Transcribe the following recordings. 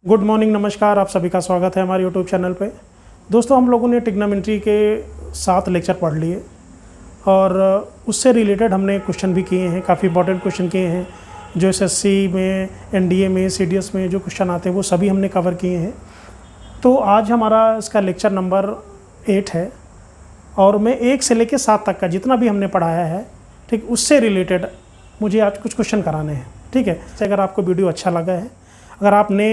Good morning, नमस्कार। आप सभी का स्वागत है हमारे यूट्यूब चैनल पे। दोस्तों, हम लोगों ने ट्रिग्नोमेट्री के 7 लेक्चर पढ़ लिए और उससे रिलेटेड हमने क्वेश्चन भी किए हैं। काफ़ी इंपॉर्टेंट क्वेश्चन किए हैं जो एसएससी में, एनडीए में, सीडीएस में जो क्वेश्चन आते हैं वो सभी हमने कवर किए हैं। तो आज हमारा इसका लेक्चर नंबर 8 है और मैं 1 से लेकर 7 तक का जितना भी हमने पढ़ाया है, ठीक, उससे रिलेटेड मुझे आज कुछ क्वेश्चन कराने हैं। ठीक है, अगर आपको वीडियो अच्छा लगा है, अगर आपने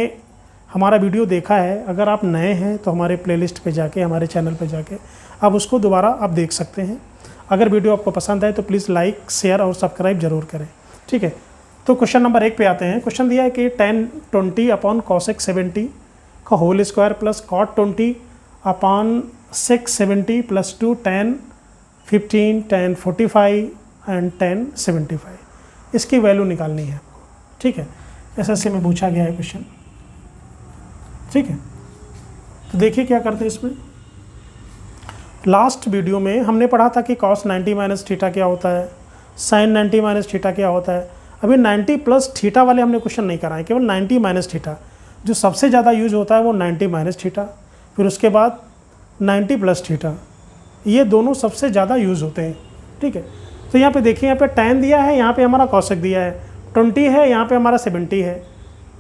हमारा वीडियो देखा है, अगर आप नए हैं तो हमारे प्लेलिस्ट पे जाके, हमारे चैनल पे जाके आप उसको दोबारा आप देख सकते हैं। अगर वीडियो आपको पसंद आए तो प्लीज़ लाइक, शेयर और सब्सक्राइब जरूर करें। ठीक है, तो क्वेश्चन नंबर 1 पे आते हैं। क्वेश्चन दिया है कि tan 20 अपॉन cosec 70 का whole square plus cot 20 upon sec 70 plus 2 tan 15, tan 45 and tan 75, इसकी वैल्यू निकालनी है आपको। ठीक है, एसएससी में पूछा गया है क्वेश्चन। ठीक है, तो देखिए क्या करते हैं इसमें। लास्ट वीडियो में हमने पढ़ा था कि cos 90 माइनस थीटा क्या होता है, sin 90 माइनस थीटा क्या होता है। अभी 90 प्लस थीटा वाले हमने क्वेश्चन नहीं कराए, केवल 90 माइनस थीटा। जो सबसे ज़्यादा यूज होता है वो 90 माइनस थीटा, फिर उसके बाद 90 प्लस थीटा, ये दोनों सबसे ज़्यादा यूज होते हैं। ठीक है, तो यहाँ पे देखिए, यहाँ पे tan दिया है, यहाँ पे हमारा cosec दिया है, 20 है, यहाँ पे हमारा 70 है।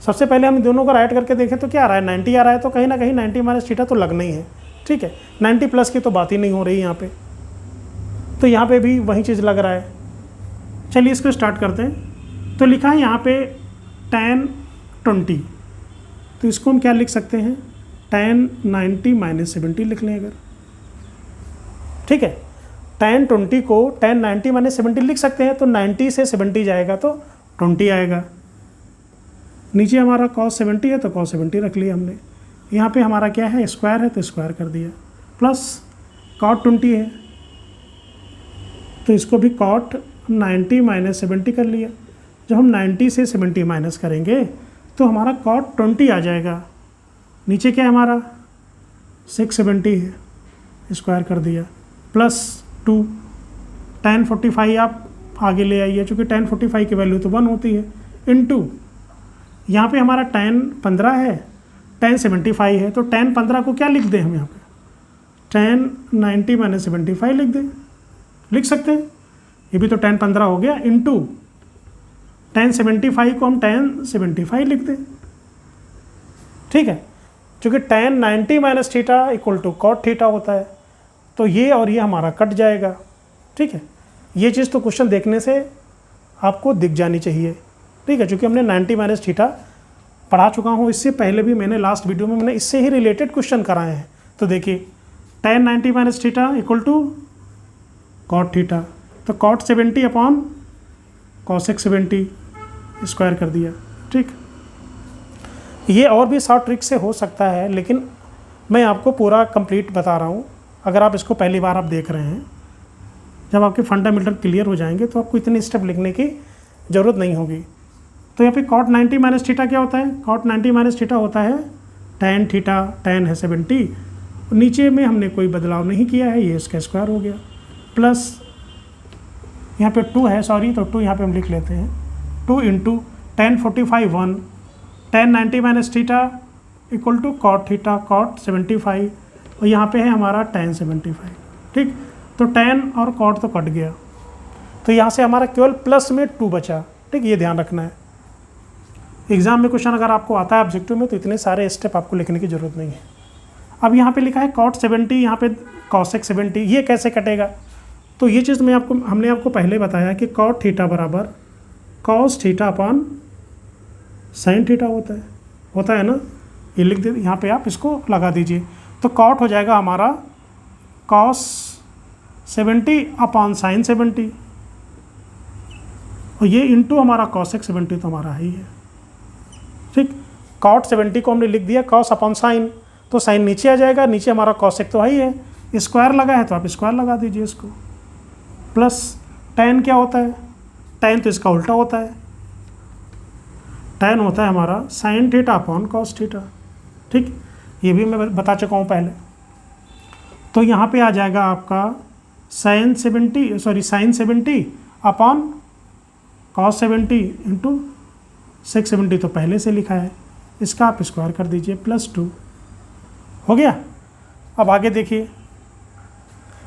सबसे पहले हम दोनों को राइट करके देखें तो क्या आ रहा है, 90 आ रहा है, तो कहीं ना कहीं 90 माइनस थीटा तो लगना ही है। ठीक है, 90 प्लस की तो बात ही नहीं हो रही यहाँ पे, तो यहाँ पे भी वही चीज़ लग रहा है। चलिए इसको स्टार्ट करते हैं। तो लिखा है यहाँ पे tan 20, तो इसको हम क्या लिख सकते हैं, tan 90 माइनस 70 लिख लें अगर। ठीक है, tan 20 को tan 90 माइनस 70 लिख सकते हैं, तो 90 से 70 जाएगा तो 20 आएगा। नीचे हमारा cos 70 है तो cos 70 रख लिया हमने। यहाँ पे हमारा क्या है, स्क्वायर है तो स्क्वायर कर दिया, प्लस cot 20 है तो इसको भी cot 90 माइनस 70 कर लिया। जब हम 90 से 70 माइनस करेंगे तो हमारा cot 20 आ जाएगा। नीचे क्या है हमारा sec 70 है, स्क्वायर कर दिया, प्लस 2 tan 45 आप आगे ले आइए, चूँकि tan 45 की वैल्यू तो 1 होती है, इनटू यहाँ पे हमारा tan 15 है, tan 75 है, तो tan 15 को क्या लिख दें हम यहाँ पे, tan 90 माइनस 75 लिख दें, लिख सकते हैं। ये भी तो tan 15 हो गया, इनटू tan 75 को हम tan 75 लिख दें। ठीक है, क्योंकि tan 90 minus theta equal to cot theta होता है, तो ये और ये हमारा कट जाएगा। ठीक है, ये चीज़ तो क्वेश्चन देखने से आपको दिख जानी चाहिए। ठीक है, चूँकि हमने 90 माइनस थीटा पढ़ा चुका हूँ, इससे पहले भी मैंने लास्ट वीडियो में मैंने इससे ही रिलेटेड क्वेश्चन कराए हैं। तो देखिए tan 90 minus theta equal to cot theta, तो cot 70 अपॉन cosec 70 स्क्वायर कर दिया। ठीक, ये और भी शॉर्ट ट्रिक से हो सकता है, लेकिन मैं आपको पूरा कंप्लीट बता रहा हूँ। अगर आप इसको पहली बार आप देख रहे हैं, जब आपके फंडामेंटल क्लियर हो जाएंगे तो आपको इतने स्टेप लिखने की ज़रूरत नहीं होगी। तो यहाँ पे cot 90 माइनस थीटा क्या होता है, cot 90 माइनस थीटा होता है tan थीटा, tan है 70, नीचे में हमने कोई बदलाव नहीं किया है, ये इसका स्क्वायर हो गया, प्लस यहाँ पे 2 है, सॉरी, तो 2 यहाँ पे हम लिख लेते हैं, 2 into tan 45 1, tan 90 minus theta equal to cot theta, cot 75, और यहाँ पे है हमारा tan 75। ठीक, तो tan और cot तो कट गया, तो यहाँ से हमारा केवल प्लस में 2 बचा। ठीक, ये ध्यान रखना है। एग्जाम में क्वेश्चन अगर आपको आता है ऑब्जेक्टिव में, तो इतने सारे स्टेप आपको लिखने की ज़रूरत नहीं है। अब यहाँ पे लिखा है cot 70, यहाँ पे cosec 70, ये कैसे कटेगा, तो ये चीज़ हमने आपको पहले बताया कि cot थीटा बराबर cos theta upon sin theta होता है ना। ये लिख दे, यहाँ पे आप इसको लगा दीजिए, तो cot हो जाएगा हमारा cos 70 अपॉन sin 70, और ये इंटू हमारा cosec 70 तो हमारा ही है। ठीक, cot 70 को हमने लिख दिया cos अपॉन sin, तो sin नीचे आ जाएगा, नीचे हमारा cosec तो ही है, स्क्वायर लगा है तो आप स्क्वायर लगा दीजिए इसको, प्लस tan क्या होता है, tan तो इसका उल्टा होता है, tan होता है हमारा sin theta upon cos theta. ठीक, ये भी मैं बता चुका हूँ पहले। तो यहाँ पे आ जाएगा आपका sin 70 upon cos 70 into sec 70, तो पहले से लिखा है, इसका आप स्क्वायर कर दीजिए +2 हो गया। अब आगे देखिए,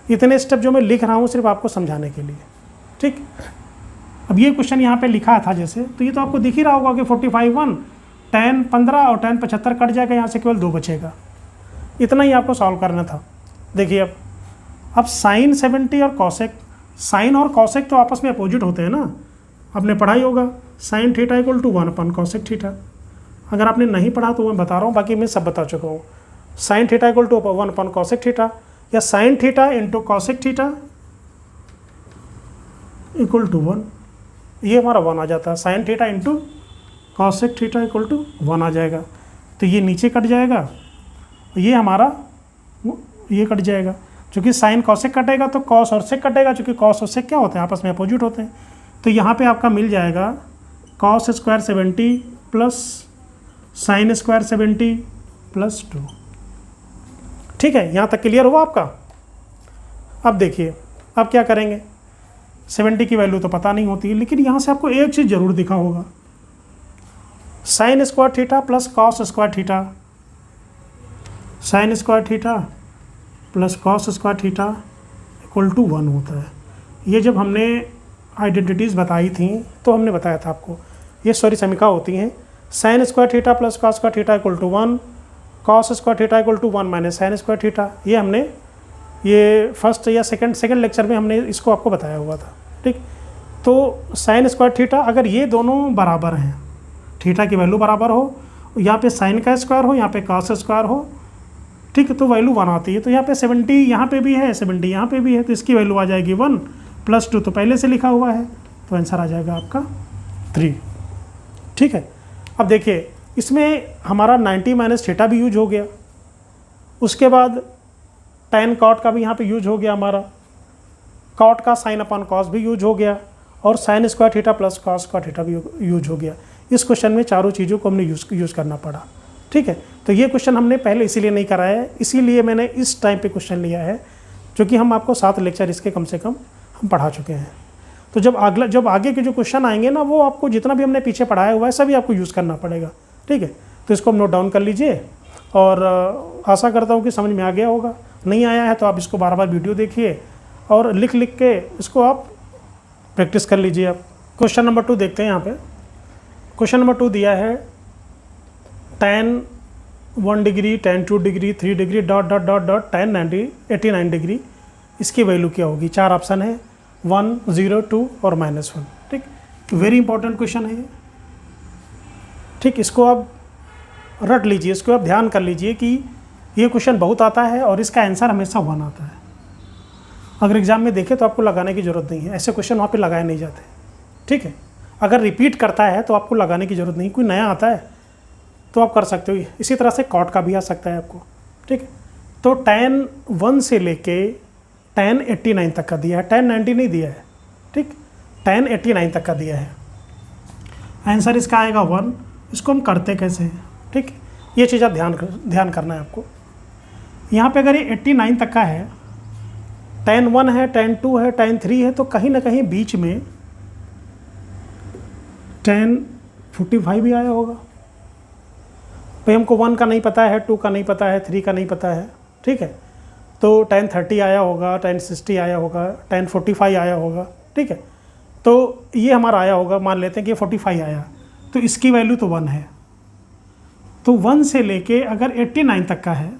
इतने स्टेप जो मैं लिख रहा हूँ सिर्फ आपको समझाने के लिए, ठीक। अब ये क्वेश्चन यहाँ पे लिखा था जैसे, तो ये तो आपको दिख ही रहा होगा कि 45 1, tan 15 और tan 75 कट जाएगा, यहाँ से केवल 2 बचेगा। इतना ही आपको सॉल्व करना था। देखिए अब साइन 70 और कॉसेक, साइन और कॉसेक तो आपस में अपोजिट होते हैं ना, आपने पढ़ा ही होगा। Sine theta equal to 1/cosec theta. अगर आपने नहीं पढ़ा तो मैं बता रहा हूँ, बाकी मैं सब बता चुका हूँ। Sine theta equal to 1/cosec theta, या sine theta into cosec theta equal to 1, ये हमारा 1 आ जाता है। Sine theta into cosec theta equal to 1 आ जाएगा। तो ये नीचे कट जाएगा, ये हमारा ये कट जाएगा। चूँकि साइन कॉसेक कटेगा तो कॉस और सेक कटेगा, चूँकि कॉस और सेक क्या होते हैं, आपस में अपोजिट होते हैं। तो यहाँ पे आपका मिल जाएगा cos square 70 plus sine square 70 +2। ठीक है, यहाँ तक क्लियर हुआ आपका। अब देखिए, अब क्या करेंगे, 70 की वैल्यू तो पता नहीं होती है, लेकिन यहाँ से आपको एक चीज़ ज़रूर दिखा होगा, sine square theta plus cos square theta, sine square theta plus cos square theta equal to 1 होता है। ये जब हमने आइडेंटिटीज़ बताई थी तो हमने बताया था आपको, ये सॉरी समीका होती हैं। Sine square theta plus cos square theta equal to 1, cos square theta equal to 1 minus sine square theta. ये हमने ये फर्स्ट या सेकंड लेक्चर में हमने इसको आपको बताया हुआ था, ठीक। तो साइन स्क्वायर थीटा, अगर ये दोनों बराबर हैं, थीटा की वैल्यू बराबर हो, यहाँ पे साइन का स्क्वायर हो, यहाँ पे कॉस स्क्वायर हो, ठीक है, तो वैल्यू 1 आती है। तो यहाँ पे 70 यहाँ पे भी है, 70 यहाँ पे भी है, तो इसकी वैल्यू आ जाएगी 1 +2 तो पहले से लिखा हुआ है, तो आंसर आ जाएगा आपका 3। ठीक है, अब देखिए इसमें हमारा 90 माइनस थीटा भी यूज हो गया, उसके बाद tan कॉट का भी यहाँ पे यूज हो गया हमारा, कॉट का साइन अपॉन कॉस भी यूज हो गया, और sign square theta plus cos square theta भी यूज हो गया। इस क्वेश्चन में चारों चीज़ों को हमने यूज़ करना पड़ा। ठीक है, तो ये क्वेश्चन हमने पहले इसीलिए नहीं कराया है, इसीलिए मैंने इस टाइम पे क्वेश्चन लिया है, क्योंकि हम आपको 7 लेक्चर इसके कम से कम हम पढ़ा चुके हैं। तो जब आगे के जो क्वेश्चन आएंगे ना, वो आपको जितना भी हमने पीछे पढ़ाया हुआ है सभी आपको यूज़ करना पड़ेगा। ठीक है, तो इसको हम नोट डाउन कर लीजिए, और आशा करता हूँ कि समझ में आ गया होगा। नहीं आया है तो आप इसको बार बार वीडियो देखिए और लिख के इसको आप प्रैक्टिस कर लीजिए। आप क्वेश्चन नंबर 2 देखते हैं। यहाँ पे क्वेश्चन नंबर 2 दिया है tan 1 degree, tan 2 degree, 3 degree dot dot dot dot tan 89 degree, इसकी वैल्यू क्या होगी। 4 ऑप्शन है, 1, 0, 2 और -1। ठीक, वेरी इंपॉर्टेंट क्वेश्चन है ये। ठीक, इसको आप रट लीजिए, इसको आप ध्यान कर लीजिए कि ये क्वेश्चन बहुत आता है और इसका आंसर हमेशा 1 आता है। अगर एग्जाम में देखें तो आपको लगाने की ज़रूरत नहीं है, ऐसे क्वेश्चन वहाँ पे लगाए नहीं जाते। ठीक है, अगर रिपीट करता है तो आपको लगाने की ज़रूरत नहीं, कोई नया आता है तो आप कर सकते हो। इसी तरह से कॉट का भी आ सकता है आपको। ठीक है, तो tan 1 से लेके tan 89 तक का दिया है, tan 90 नहीं दिया है। ठीक, tan 89 तक का दिया है, आंसर इसका आएगा 1। इसको हम करते कैसे हैं, ठीक, ये चीज़ आप ध्यान करना है आपको। यहाँ पे अगर ये 89 तक का है, tan 1 है, tan 2 है, tan 3 है, तो कहीं ना कहीं बीच में tan 45 भी आया होगा। भाई हमको 1 का नहीं पता है, 2 का नहीं पता है, 3 का नहीं पता है। ठीक है, तो tan 30 आया होगा, tan 60 आया होगा, tan 45 आया होगा। ठीक है, तो ये हमारा आया होगा, मान लेते हैं कि 45 आया, तो इसकी वैल्यू तो 1 है। तो 1 से लेके अगर 89 तक का है,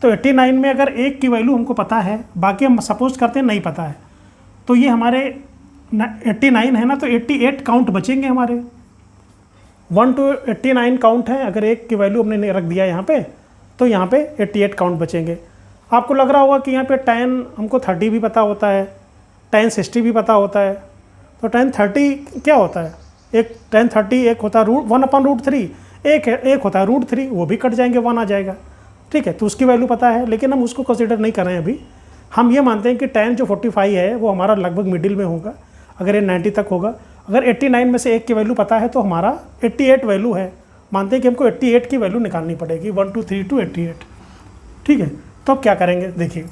तो 89 में अगर 1 की वैल्यू हमको पता है, बाकी हम सपोज करते हैं नहीं पता है, तो ये हमारे 89 है ना, तो 88 काउंट बचेंगे हमारे। 1 to 89 काउंट है, अगर 1 की वैल्यू हमने रख दिया यहाँ पे, तो यहाँ पे 88 काउंट बचेंगे। आपको लग रहा होगा कि यहाँ पे tan हमको 30 भी पता होता है, tan 60 भी पता होता है, तो tan 30 क्या होता है, एक tan 30 एक होता है 1/√3, एक होता है √3, वो भी कट जाएंगे, 1 आ जाएगा। ठीक है, तो उसकी वैल्यू पता है, लेकिन हम उसको कंसिडर नहीं कर रहे हैं अभी। हम ये मानते हैं कि tan जो 45 है वो हमारा लगभग मिडिल में होगा, अगर ये 90 तक होगा। अगर 89 में से 1 की वैल्यू पता है तो हमारा 88 वैल्यू है, मानते हैं कि हमको 88 की वैल्यू निकालनी पड़ेगी, 1 2 3 to 88। ठीक है, तो अब क्या करेंगे, देखिए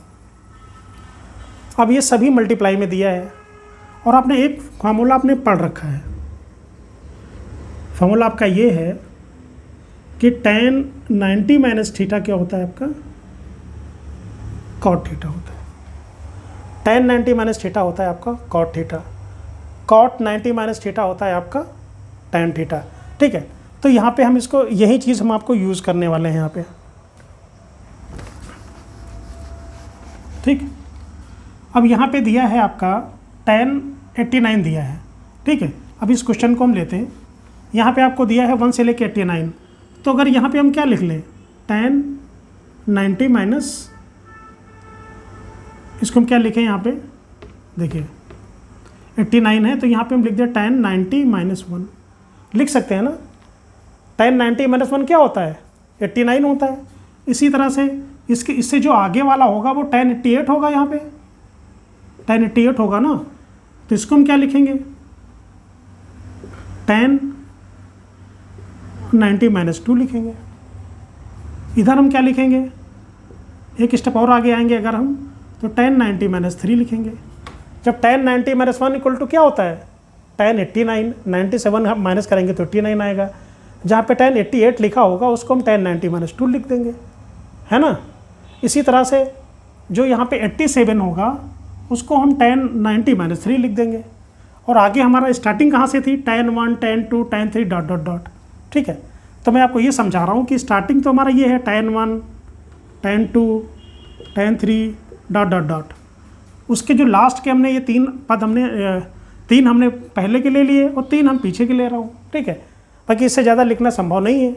अब ये सभी मल्टीप्लाई में दिया है, और आपने एक फार्मूला आपने पढ़ रखा है। फार्मूला आपका ये है कि tan 90 माइनस थीटा क्या होता है आपका, कॉट थीटा होता है। tan 90 माइनस थीटा होता है आपका cot theta, cot 90 minus theta होता है आपका tan थीटा। ठीक है, तो यहाँ पे हम इसको, यही चीज़ हम आपको यूज़ करने वाले हैं यहाँ पे। ठीक, अब यहाँ पे दिया है आपका tan 89 दिया है। ठीक है, अब इस क्वेश्चन को हम लेते हैं। यहाँ पे आपको दिया है 1 से लेके 89, तो अगर यहाँ पे हम क्या लिख लें, tan 90 माइनस, इसको हम क्या लिखें यहाँ पे, देखिए 89 है तो यहाँ पे हम लिख दें tan 90 माइनस 1, लिख सकते हैं ना। tan 90 माइनस 1 क्या होता है, 89 होता है। इसी तरह से इससे जो आगे वाला होगा वो tan 88 होगा, यहाँ पे tan 88 होगा ना, तो इसको हम क्या लिखेंगे, tan 90 माइनस 2 लिखेंगे। इधर हम क्या लिखेंगे, एक स्टेप और आगे आएंगे अगर हम, तो tan 90 माइनस 3 लिखेंगे। जब tan 90 माइनस 1 इक्वल टू क्या होता है, tan 89, 97 हम माइनस करेंगे तो 89 आएगा। जहाँ पे tan 88 लिखा होगा उसको हम tan 90 माइनस 2 लिख देंगे, है ना। इसी तरह से जो यहाँ पे 87 होगा उसको हम tan 90 माइनस 3 लिख देंगे। और आगे हमारा स्टार्टिंग कहाँ से थी, tan 1, tan 2, tan 3 dot dot dot. ठीक है, तो मैं आपको ये समझा रहा हूँ कि स्टार्टिंग तो हमारा ये है tan 1, tan 2, tan 3 dot dot dot. उसके जो लास्ट के हमने ये 3 पद तीन हमने पहले के ले लिए और 3 हम पीछे के ले रहा हूँ। ठीक है, बाकी इससे ज़्यादा लिखना संभव नहीं है।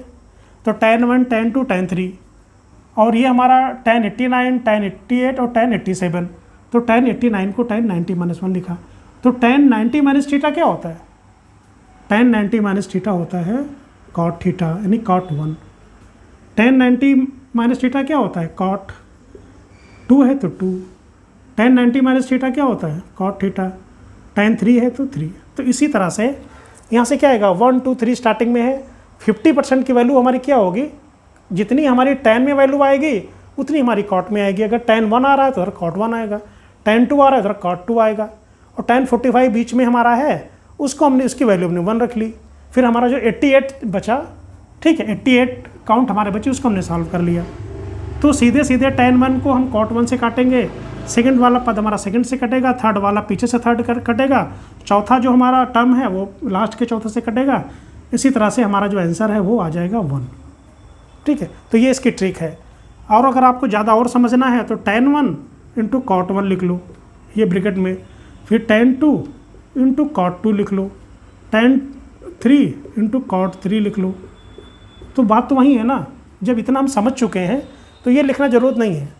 तो tan 1, tan 2, tan 3, और ये हमारा tan 89, tan 88 और tan 87। तो tan 89 को tan 90 माइनस 1 लिखा। तो tan 90 माइनस थीटा क्या होता है, tan 90 माइनस थीटा होता है cot थीटा, यानी cot 1। tan 90 माइनस थीटा क्या होता है, cot 2 है तो 2। tan 90 माइनस थीटा क्या होता है, cot थीटा। tan 3 है तो 3। तो इसी तरह से यहाँ से क्या आएगा, 1, 2, 3 स्टार्टिंग में है। 50% की वैल्यू हमारी क्या होगी, जितनी हमारी tan में वैल्यू आएगी उतनी हमारी cot में आएगी। अगर tan 1 आ रहा है तो उधर cot 1 आएगा, tan 2 आ रहा है उधर cot 2 आएगा, और tan 45 बीच में हमारा है, उसको हमने, उसकी वैल्यू हमने 1 रख ली। फिर हमारा जो 88 बचा, ठीक है, 88 काउंट हमारे बचे, उसको हमने सॉल्व कर लिया। तो सीधे सीधे tan 1 को हम cot 1 से काटेंगे, सेकंड वाला पद हमारा सेकंड से कटेगा, थर्ड वाला पीछे से थर्ड कटेगा, चौथा जो हमारा टर्म है वो लास्ट के चौथे से कटेगा। इसी तरह से हमारा जो आंसर है वो आ जाएगा 1। ठीक है, तो ये इसकी ट्रिक है। और अगर आपको ज़्यादा और समझना है तो tan 1 इंटू cot 1 लिख लो ये ब्रैकेट में, फिर tan 2 इंटू cot 2 लिख लो, tan 3 इंटू cot 3 लिख लो। तो बात तो वही है ना, जब इतना हम समझ चुके हैं तो ये लिखना ज़रूरत नहीं है।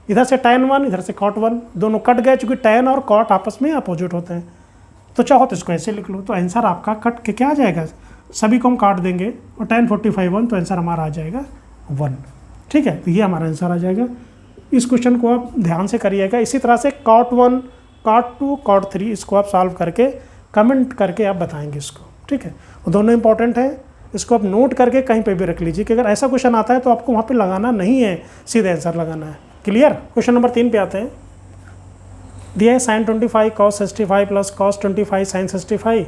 इधर से tan 1, इधर से cot 1, दोनों कट गए, चूँकि tan और cot आपस में अपोजिट होते हैं। तो चाहो तो इसको ऐसे लिख लो, तो आंसर आपका कट के क्या आ जाएगा, सभी को हम काट देंगे और tan 45 1, तो आंसर हमारा आ जाएगा 1। ठीक है, तो ये हमारा आंसर आ जाएगा। इस क्वेश्चन को आप ध्यान से करिएगा। इसी तरह से cot 1, cot 2, cot 3 इसको आप सॉल्व करके कमेंट करके आप बताएंगे इसको। ठीक है, वो दोनों इंपॉर्टेंट है, इसको आप नोट करके कहीं पे भी रख लीजिए कि अगर ऐसा क्वेश्चन आता है तो आपको वहाँ पे लगाना नहीं है, सीधे आंसर लगाना है। क्लियर। क्वेश्चन नंबर 3 पे आते हैं। दिया है sin 25 cos 65 plus cos 25 sin 65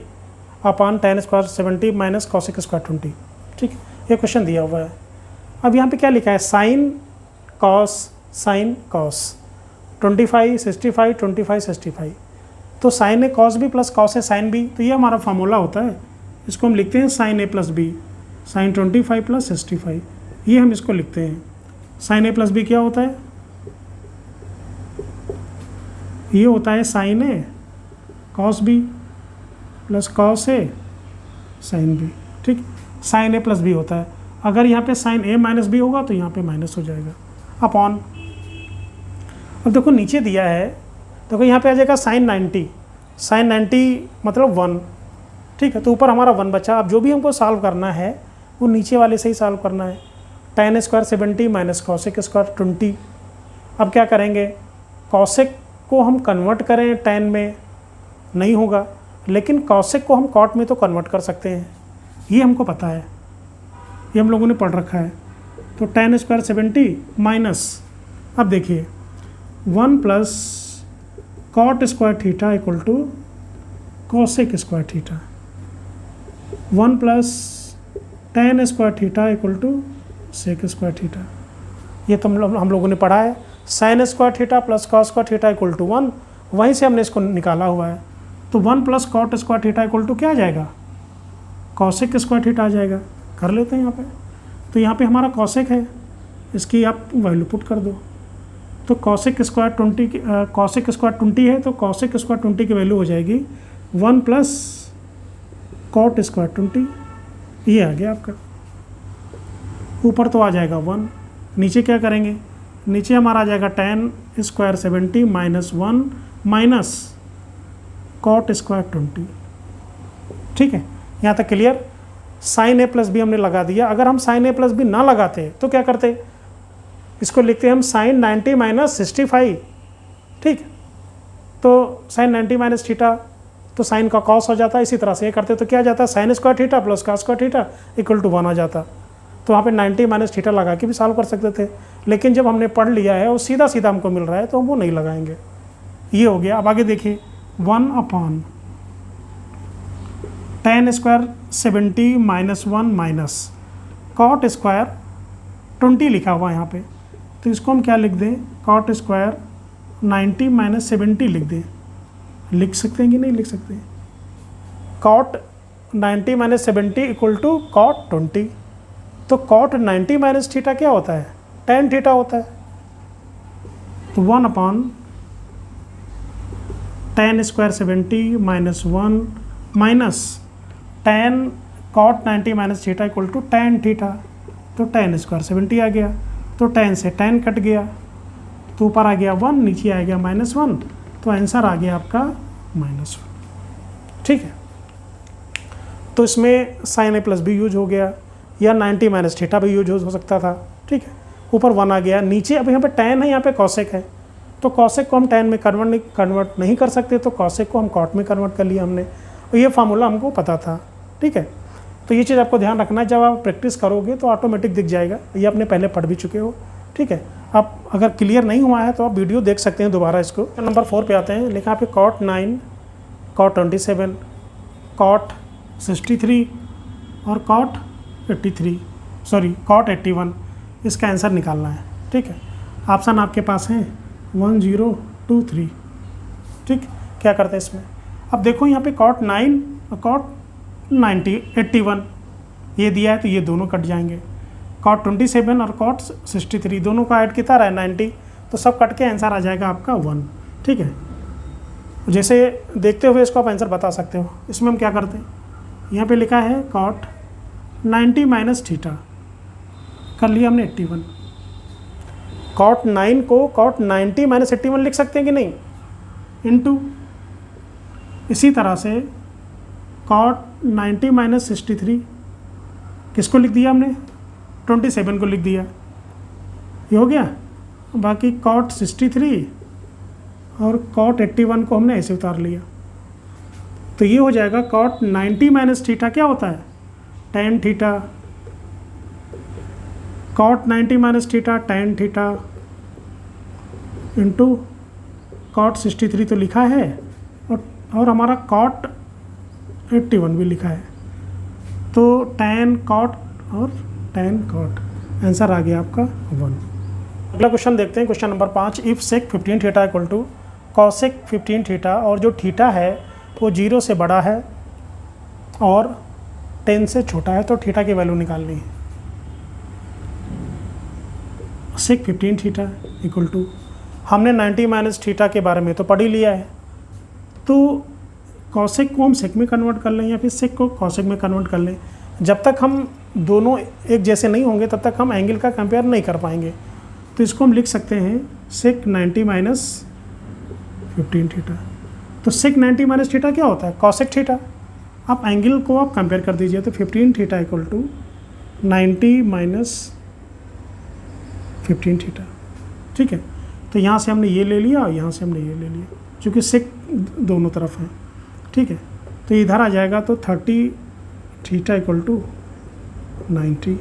upon tan square 70 minus cosec square 20। ठीक, ये क्वेश्चन दिया हुआ है। अब यहाँ पे क्या लिखा है, sin cos 25 65 25 65। तो sin है cos भी प्लस cos है sin भी, तो ये हमारा फार्मूला होता है। इसको हम लिखते हैं sin a plus B, sin 25 plus 65, ये हम इसको लिखते हैं। sin a प्लस बी क्या होता है, ये होता है sin a cos b plus cos a sin b। ठीक, sin a प्लस बी होता है। अगर यहाँ पे sin a माइनस बी होगा तो यहाँ पे माइनस हो जाएगा अपॉन। अब देखो नीचे दिया है, देखो यहाँ पे आ जाएगा sin 90 मतलब 1। ठीक है, तो ऊपर हमारा 1 बचा। अब जो भी हमको सॉल्व करना है वो नीचे वाले से ही सॉल्व करना है। tan square 70 minus cosec square 20। अब क्या करेंगे, cosec को हम कन्वर्ट करें tan में नहीं होगा, लेकिन cosec को हम cot में तो कन्वर्ट कर सकते हैं, ये हमको पता है, ये हम लोगों ने पढ़ रखा है। तो tan स्क्वायर 70 माइनस, अब देखिए 1 plus cot square theta equal to cosec square theta, 1 plus tan square theta equal to sec square theta. ये तो हम लोगों ने पढ़ा है। sin square theta plus cos square theta equal to 1, वहीं से हमने इसको निकाला हुआ है। तो 1 plus cot square theta equal to क्या आ जाएगा, कॉसेक स्क्वायर थीटा आ जाएगा। कर लेते हैं यहाँ पे। तो यहाँ पे हमारा कॉसेक है, इसकी आप वैल्यू पुट कर दो। तो कॉसेक स्क्वायर 20 कॉसेक स्क्वायर 20 है, तो कॉसेक स्क्वायर 20 की वैल्यू हो जाएगी 1 प्लस कॉट स्क्वायर 20। ये आ गया आपका। ऊपर तो आ जाएगा 1, नीचे क्या करेंगे, नीचे हमारा आ जाएगा tan square 70 minus 1 minus cot square 20। ठीक है, यहाँ तक clear. Sine A plus B हमने लगा दिया। अगर हम साइन ए प्लस बी ना लगाते तो क्या करते, इसको लिखते हैं हम साइन 90 माइनस 65। ठीक, तो साइन 90 माइनस थीटा, तो साइन का कॉस हो जाता है। इसी तरह से ये करते तो क्या जाता है, sine square theta plus cos square theta equal to 1 आ जाता। तो वहाँ पे 90 माइनस थीटा लगा के भी सॉल्व कर सकते थे, लेकिन जब हमने पढ़ लिया है और सीधा सीधा हमको मिल रहा है तो हम वो नहीं लगाएंगे। ये हो गया। अब आगे देखिए 1 upon tan square 70 minus 1 minus cot square 20 लिखा हुआ है यहाँ पे। तो इसको हम क्या लिख दें, कॉट स्क्वायर 90 माइनस 70 लिख दें। लिख सकते हैं कि नहीं लिख सकते, cot 90 minus 70 equal to cot 20। तो कॉट 90 माइनस थीटा क्या होता है, tan थीटा होता है। तो 1 upon tan square 70 minus 1 minus tan cot 90 minus theta equal to tan theta. तो tan स्क्वायर 70 आ गया, तो tan से tan कट गया, तो ऊपर आ गया 1, नीचे आ गया -1, तो आंसर आ गया आपका -1। ठीक है, तो इसमें sine A plus B use हो गया, या 90 माइनस थीटा भी यूज हो सकता था। ठीक है, ऊपर 1 आ गया, नीचे अब यहाँ पे tan है, यहाँ पे कॉसेक है। तो कॉसेक को हम tan में कन्वर्ट नहीं कर सकते, तो कॉसेक को हम कॉट में कन्वर्ट कर लिया हमने, और ये फार्मूला हमको पता था। ठीक है, तो ये चीज़ आपको ध्यान रखना है, जब आप प्रैक्टिस करोगे तो ऑटोमेटिक दिख जाएगा। ये आपने पहले पढ़ भी चुके हो। ठीक है, आप अगर क्लियर नहीं हुआ है तो आप वीडियो देख सकते हैं दोबारा इसको। नंबर 4 पे आते हैं। लिखा पे कॉट 9, कॉट 27, कॉट 63 और कॉट 81। इसका आंसर निकालना है। ठीक है, ऑप्शन आपके पास हैं 1 0 2 3। ठीक, क्या करते हैं इसमें, अब देखो यहाँ पे कॉट 9 और कॉट 81 ये दिया है, तो ये दोनों कट जाएंगे। कॉट 27 और कॉट 63 दोनों का ऐड कितना रहा है 90, तो सब कट के आंसर आ जाएगा आपका 1। ठीक है, जैसे देखते हुए इसको आप आंसर बता सकते हो। इसमें हम क्या करते हैं, यहाँ पे लिखा है कॉट 90 माइनस थीटा, कर लिया हमने 81। कॉट 9 को कॉट 90 माइनस 81 लिख सकते हैं कि नहीं, इनटू इसी तरह से कॉट 90 माइनस 63 किसको लिख दिया हमने, 27 को लिख दिया, ये हो गया। बाकी कॉट 63 और कॉट 81 को हमने ऐसे उतार लिया, तो ये हो जाएगा कॉट 90 माइनस थीटा क्या होता है, tan theta, cot 90 minus theta tan theta into cot 63 तो लिखा है, और हमारा कॉट 81 भी लिखा है। तो tan कॉट और tan कॉट, आंसर आ गया आपका 1। अगला क्वेश्चन देखते हैं, question number 5। If sec 15 theta equal to cosec 15 theta, और जो थीटा है वो 0 से बड़ा है और 10 से छोटा है, तो थीटा की वैल्यू निकालनी है। सेक 15 थीटा इक्वल टू, हमने 90 माइनस थीटा के बारे में तो पढ़ ही लिया है, तो कॉसेक को हम सेक में कन्वर्ट कर लें या फिर सेक को कॉसेक में कन्वर्ट कर लें। जब तक हम दोनों एक जैसे नहीं होंगे तब तक हम एंगल का कंपेयर नहीं कर पाएंगे। तो इसको हम लिख सकते हैं सेक 90 माइनस 15 थीटा। तो सेक 90 माइनस थीटा क्या होता है, कॉसेक थीटा। आप एंगल को आप कंपेयर कर दीजिए, तो 15 theta equal to 90 minus 15 theta. ठीक है, तो यहाँ से हमने ये ले लिया और यहाँ से हमने ये ले लिया, क्योंकि सेक दोनों तरफ है। ठीक है, तो इधर आ जाएगा, तो 30 थीटा इक्वल टू 90,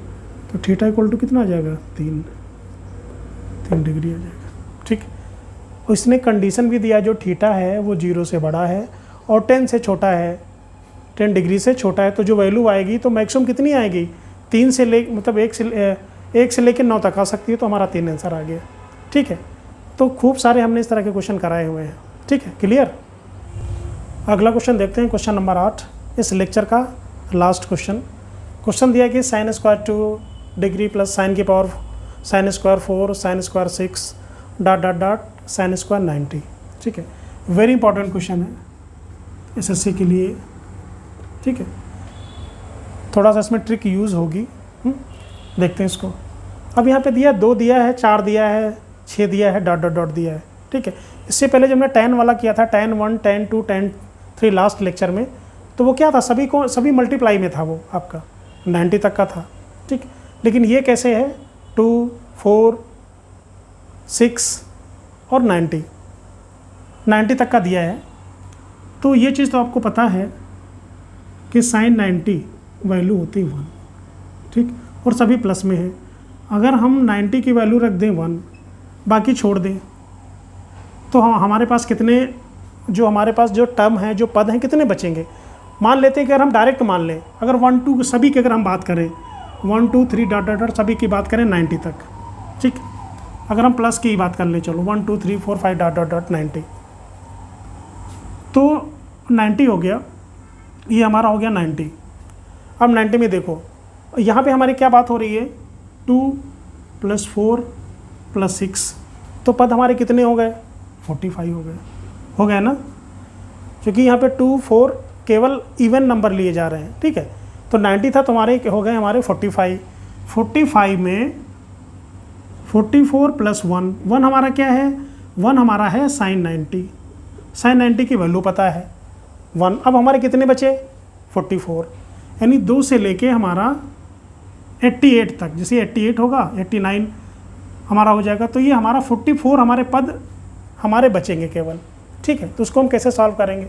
तो थीटा इक्वल टू कितना आ जाएगा, 3 डिग्री आ जाएगा। ठीक, और इसने कंडीशन भी दिया, जो थीटा है वो 0 से बड़ा है और 10 से छोटा है, 10 डिग्री से छोटा है, तो जो वैल्यू आएगी तो मैक्सिमम कितनी आएगी, 3 से ले मतलब 1 से लेकर 9 तक आ सकती है, तो हमारा 3 आंसर आ गया। ठीक है, तो खूब सारे हमने इस तरह के क्वेश्चन कराए हुए हैं। ठीक है, क्लियर। अगला क्वेश्चन देखते हैं, क्वेश्चन नंबर 8 इस लेक्चर का लास्ट क्वेश्चन। क्वेश्चन दिया कि sine square 2 degree plus sine की power sine square 4 sine square 6 dot dot dot sine square 90। ठीक है, वेरी इंपॉर्टेंट क्वेश्चन है एसएससी के लिए। ठीक है, थोड़ा सा इसमें ट्रिक यूज़ होगी। देखते हैं इसको। अब यहाँ पे दिया 2 दिया है, 4 दिया है, 6 दिया है, डॉट डॉट डॉट दिया है। ठीक है, इससे पहले जब हमने 10 वाला किया था, 10 1 10 2 10 3 लास्ट लेक्चर में, तो वो क्या था, सभी मल्टीप्लाई में था, वो आपका 90 तक का था। ठीक, लेकिन ये कैसे है 2 4 6 और 90 तक का दिया है। तो ये चीज़ तो आपको पता है कि साइन 90 वैल्यू होती है 1। ठीक, और सभी प्लस में है। अगर हम 90 की वैल्यू रख दें 1, बाकी छोड़ दें, तो हमारे पास कितने, हमारे पास जो टर्म है, जो पद हैं, कितने बचेंगे। मान लेते हैं कि अगर हम डायरेक्ट मान लें, अगर 1 2 सभी की अगर हम बात करें, 1 2 3 डॉट डॉट डॉट सभी की बात करें 90 तक। ठीक, अगर हम प्लस की बात कर लें, चलो 1 2 3 4 5 डॉट डॉट डॉट 90, तो 90 हो गया, ये हमारा हो गया 90। अब 90 में देखो, यहाँ पे हमारी क्या बात हो रही है, 2 + 4 + 6, तो पद हमारे कितने हो गए, 45 हो गए ना, क्योंकि यहाँ पे 2 4 केवल इवन नंबर लिए जा रहे हैं। ठीक है, तो 90 था, तुम्हारे हो गए हमारे 45। 45 में 44 + 1 हमारा क्या है, 1 हमारा है साइन 90। साइन 90 की वैल्यू पता है 1। अब हमारे कितने बचे, 44, यानी 2 से लेके हमारा 88 तक, जैसे 88 होगा 89 हमारा हो जाएगा। तो ये हमारा 44 हमारे पद हमारे बचेंगे केवल। ठीक है, तो उसको हम कैसे सॉल्व करेंगे,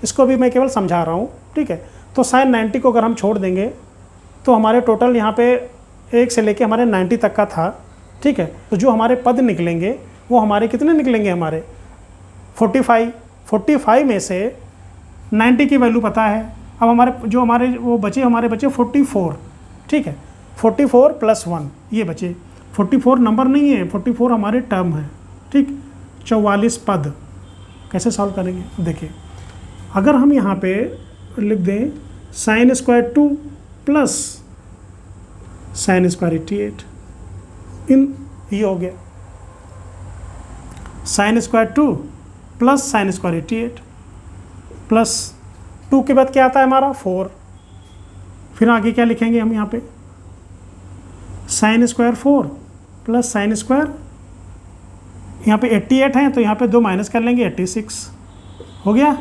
इसको भी मैं केवल समझा रहा हूँ। ठीक है, तो साइन 90 को अगर हम छोड़ देंगे, तो हमारे टोटल यहाँ पे 1 से लेके हमारे 90 तक का था। ठीक है, तो जो हमारे पद निकलेंगे वो हमारे कितने निकलेंगे, हमारे 45 में से 90 की वैल्यू पता है। अब हमारे वो बचे 44। ठीक है, 44 + 1 ये बचे, 44 नंबर नहीं है, 44 हमारे टर्म है। ठीक, 44 पद कैसे सॉल्व करेंगे, देखिए। अगर हम यहाँ पे लिख दें sign square 2 plus sine square 88, ये हो गया sign square 2 plus sine square 88 plus 2 के बाद क्या आता है हमारा 4। फिर आगे क्या लिखेंगे हम यहाँ पे, sign square 4 plus sine square, यहाँ पे 88 है तो यहाँ पे 2 माइनस कर लेंगे, 86 हो गया।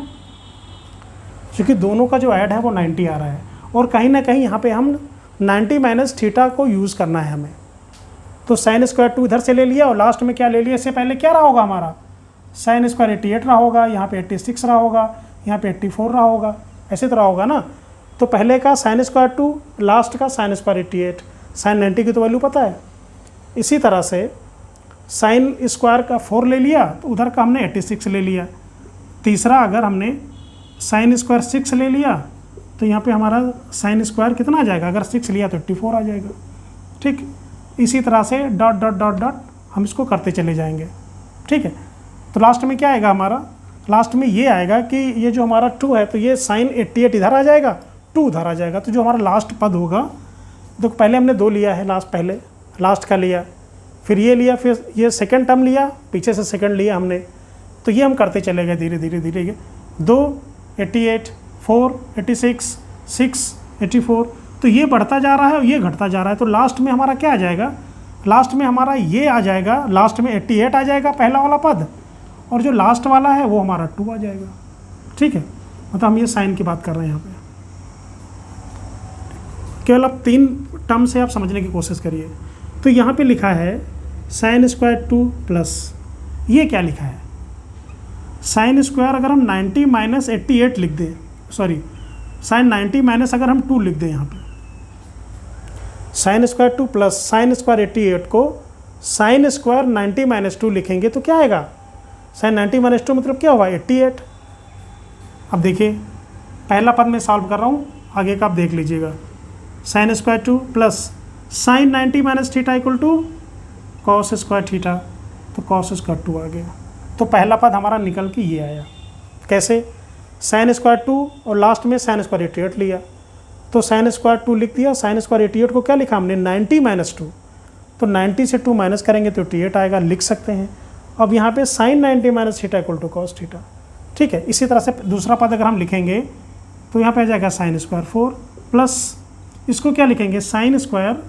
क्योंकि दोनों का जो ऐड है वो 90 आ रहा है, और कहीं ना कहीं यहाँ पे हम 90 - थीटा को यूज़ करना है हमें। तो साइन स्क्वायर 2 इधर से ले लिया, और लास्ट में क्या ले लिया, इससे पहले क्या रहा होगा हमारा, साइन स्क्वायर 88 रहा होगा, यहाँ पे 86 रहा होगा, यहाँ पे 84 रहा होगा, ऐसे तो रहा होगा ना। तो पहले का साइन स्क्वायर 2, लास्ट का साइन स्क्वायर 88, साइन 90 की तो वैल्यू पता है। इसी तरह से साइन स्क्वायर का 4 ले लिया, तो उधर का हमने 86 ले लिया। तीसरा अगर हमने साइन स्क्वायर 6 ले लिया, तो यहाँ पे हमारा साइन स्क्वायर कितना आ जाएगा, अगर 6 लिया तो 84 आ जाएगा। ठीक, इसी तरह से डॉट डॉट डॉट डॉट हम इसको करते चले जाएंगे। ठीक है, तो लास्ट में क्या आएगा हमारा, लास्ट में ये आएगा कि ये जो हमारा 2 है, तो ये साइन 88 इधर आ जाएगा, 2 उधर आ जाएगा। तो जो हमारा लास्ट पद होगा, तो पहले हमने 2 लिया है, पहले लास्ट का लिया, फिर ये लिया, फिर ये सेकंड टर्म लिया, पीछे से सेकंड लिया हमने। तो ये हम करते चले गए धीरे धीरे धीरे, 2 88 4 86 6 84, तो ये बढ़ता जा रहा है और ये घटता जा रहा है। तो लास्ट में हमारा क्या आ जाएगा, लास्ट में हमारा ये आ जाएगा, लास्ट में 88 आ जाएगा पहला वाला पद, और जो लास्ट वाला है वो हमारा 2 आ जाएगा। ठीक है, मतलब हम ये साइन की बात कर रहे हैं यहाँ पे। केवल अब 3 टर्म से आप समझने की कोशिश करिए। तो यहाँ पे लिखा है साइन स्क्वायर 2 प्लस, ये क्या लिखा है, साइन स्क्वायर अगर हम 90 - 88 लिख दें, सॉरी साइन 90 माइनस अगर हम 2 लिख दें यहाँ पे, sign square 2 plus sine square 88 को साइन स्क्वायर 90 - 2 लिखेंगे तो क्या आएगा, साइन 90 - 2 मतलब क्या होगा 88। अब देखिए पहला पद मैं सॉल्व कर रहा हूँ, आगे का आप देख लीजिएगा। Sine square 2 plus sine 90 minus theta equal to cos square theta, तो कॉस स्क्वायर 2 आ गया। तो पहला पद हमारा निकल के ये आया। कैसे? साइन स्क्वायर 2 और लास्ट में साइन स्क्वायर 88 लिया, तो साइन स्क्वायर 2 लिख दिया। साइन स्क्वायर 88 को क्या लिखा हमने? 90 माइनस 2, तो 90 से 2 माइनस करेंगे तो 88 आएगा, लिख सकते हैं। अब यहाँ पे sine 90 minus theta equal to cos theta. ठीक है, इसी तरह से दूसरा पद अगर हम लिखेंगे तो यहाँ पे आ जाएगा साइन स्क्वायर 4 प्लस इसको क्या लिखेंगे? साइन स्क्वायर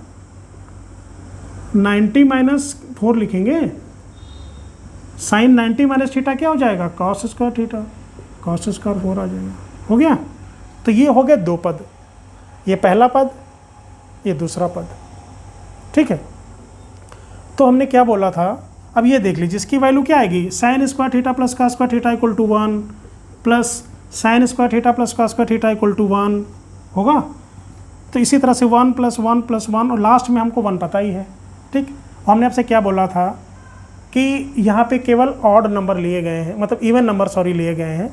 90 माइनस 4 लिखेंगे। साइन 90 माइनस थीटा क्या हो जाएगा? Cos square theta, cos square 4 आ जाएगा। हो गया? तो ये हो गए दो पद, ये पहला पद, ये दूसरा पद। ठीक है, तो हमने क्या बोला था? अब ये देख लीजिए, इसकी वैल्यू क्या आएगी? Sine square theta plus cos square theta equal to 1 plus sine square theta plus cos square theta equal to 1 होगा। तो इसी तरह से 1 प्लस 1 प्लस 1 और लास्ट में हमको 1 पता ही है। ठीक, हमने आपसे क्या बोला था कि यहाँ पे केवल ऑड नंबर लिए गए हैं, मतलब इवन नंबर सॉरी लिए गए हैं।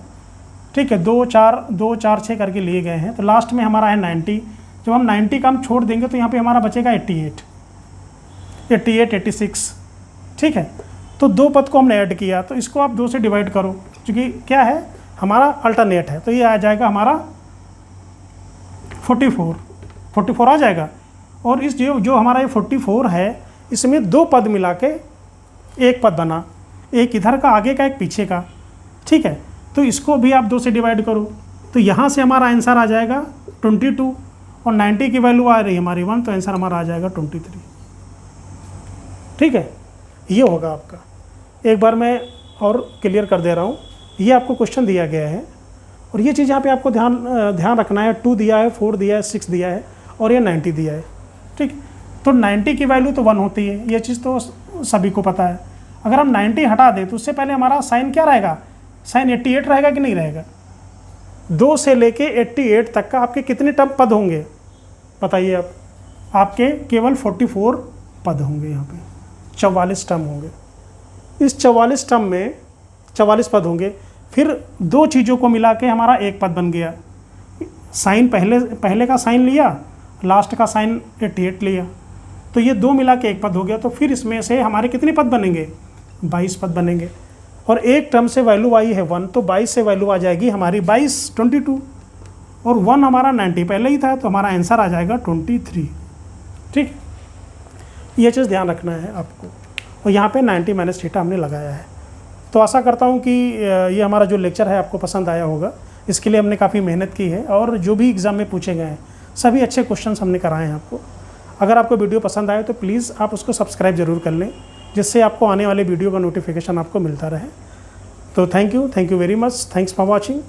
ठीक है, 2 4 6 करके लिए गए हैं। तो लास्ट में हमारा है 90। जब हम 90 का हम छोड़ देंगे तो यहाँ पे हमारा बचेगा 88 86। ठीक है, तो दो पद को हमने ऐड किया, तो इसको आप 2 से डिवाइड करो, क्योंकि क्या है हमारा अल्टरनेट है, तो ये आ जाएगा हमारा 44 आ जाएगा। और इस जो हमारा ये 44 है, इसमें दो पद मिला के एक पद बना, एक इधर का आगे का, एक पीछे का। ठीक है, तो इसको भी आप 2 से डिवाइड करो, तो यहाँ से हमारा आंसर आ जाएगा 22 और 90 की वैल्यू आ रही है हमारी 1, तो आंसर हमारा आ जाएगा 23। ठीक है, ये होगा आपका। एक बार मैं और क्लियर कर दे रहा हूँ, ये आपको क्वेश्चन दिया गया है और ये चीज़ यहाँ पे आपको ध्यान रखना है। 2 दिया है, 4 दिया है, 6 दिया है और ये 90 दिया है। ठीक, तो 90 की वैल्यू तो 1 होती है, ये चीज़ तो सभी को पता है। अगर हम 90 हटा दें तो उससे पहले हमारा साइन क्या रहेगा? साइन 88 रहेगा कि नहीं रहेगा? 2 से लेके 88 तक का आपके कितने टर्म पद होंगे बताइए आप? आपके केवल 44 पद होंगे, यहाँ पे 44 टर्म होंगे। इस 44 टर्म में 44 पद होंगे, फिर दो चीज़ों को मिला के हमारा एक पद बन गया। साइन पहले का साइन लिया, लास्ट का साइन 88 लिया, तो ये दो मिला के एक पद हो गया। तो फिर इसमें से हमारे कितने पद बनेंगे? 22 पद बनेंगे। और एक टर्म से वैल्यू आई है 1, तो 22 से वैल्यू आ जाएगी हमारी 22 और 1 हमारा 90 पहले ही था, तो हमारा आंसर आ जाएगा 23। ठीक, ये चीज़ ध्यान रखना है आपको। और यहाँ पे 90 माइनस थीटा हमने लगाया है। तो आशा करता हूँ कि ये हमारा जो लेक्चर है आपको पसंद आया होगा। इसके लिए हमने काफ़ी मेहनत की है और जो भी एग्ज़ाम में पूछे गए हैं सभी अच्छे क्वेश्चंस हमने कराए हैं आपको। अगर आपको वीडियो पसंद आए तो प्लीज़ आप उसको सब्सक्राइब ज़रूर कर लें, जिससे आपको आने वाले वीडियो का नोटिफिकेशन आपको मिलता रहे। तो thank you very much, thanks for watching.